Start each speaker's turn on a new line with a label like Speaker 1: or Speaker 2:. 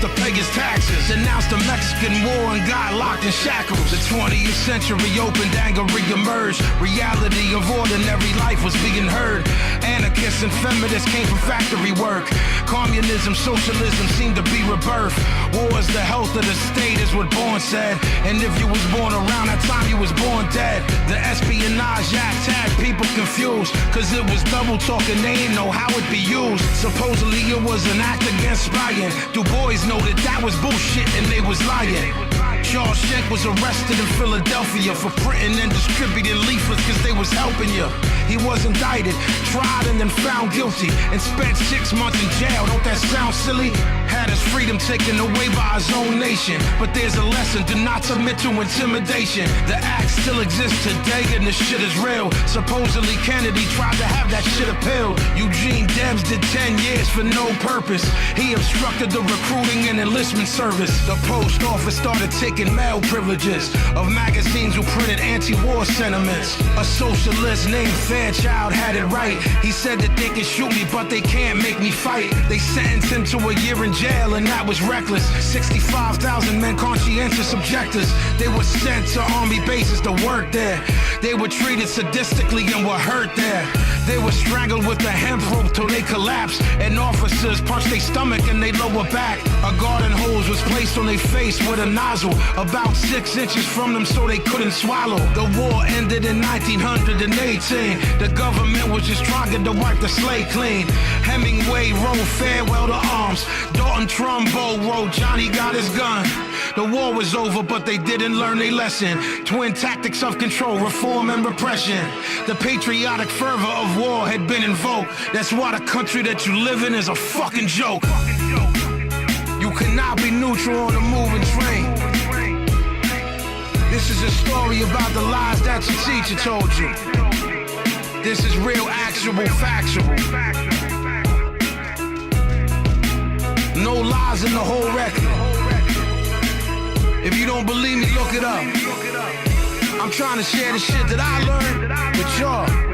Speaker 1: to pay his taxes. Denounced the Mexican War and got locked in shackles. The 20th century opened, anger re-emerged. Reality of ordinary life was being heard. Anarchists and feminists came from factory work. Communism, socialism seemed to be rebirth. War is the health of the state is what Bourne said. And if you was born around that time, you was born dead. The Espionage Act had people confused, cause it was double talking, they didn't know how it be used. Supposedly it was an act against spying. Du Bois noted that was bullshit and they was lying. Charles Schenck was arrested in Philadelphia for printing and distributing leaflets cause they was helping you. He was indicted, tried and then found guilty, and spent 6 months in jail. Don't that sound silly? Had his freedom taken away by his own nation. But there's a lesson, do not submit to intimidation. The act still exists today and the shit is real. Supposedly Kennedy tried to have that shit appealed. Eugene Debs did 10 years for no purpose. He obstructed the recruiting and enlistment service. The post office started taking mail privileges of magazines who printed anti-war sentiments. A socialist named Fairchild had it right. He said that they can shoot me but they can't make me fight. They sentenced him to a year in jail and that was reckless. 65,000 men, conscientious objectors. They were sent to army bases to work there. They were treated sadistically and were hurt there. They were strangled with a hemp rope till they collapsed, and officers punched their stomach and their lower back. A garden hose was placed on their face with a nozzle about 6 inches from them so they couldn't swallow. The war ended in 1918. The government was just trying to wipe the slate clean. Hemingway wrote Farewell to Arms. Dalton Trumbo wrote Johnny Got His Gun. The war was over, but they didn't learn their lesson. Twin tactics of control, reform and repression. The patriotic fervor of war had been invoked. That's why the country that you live in is a fucking joke. You cannot be neutral on a moving train. This is a story about the lies that your teacher told you. This is real, actual, factual. No lies in the whole record. If you don't believe me, look it up. I'm trying to share the shit that I learned with y'all.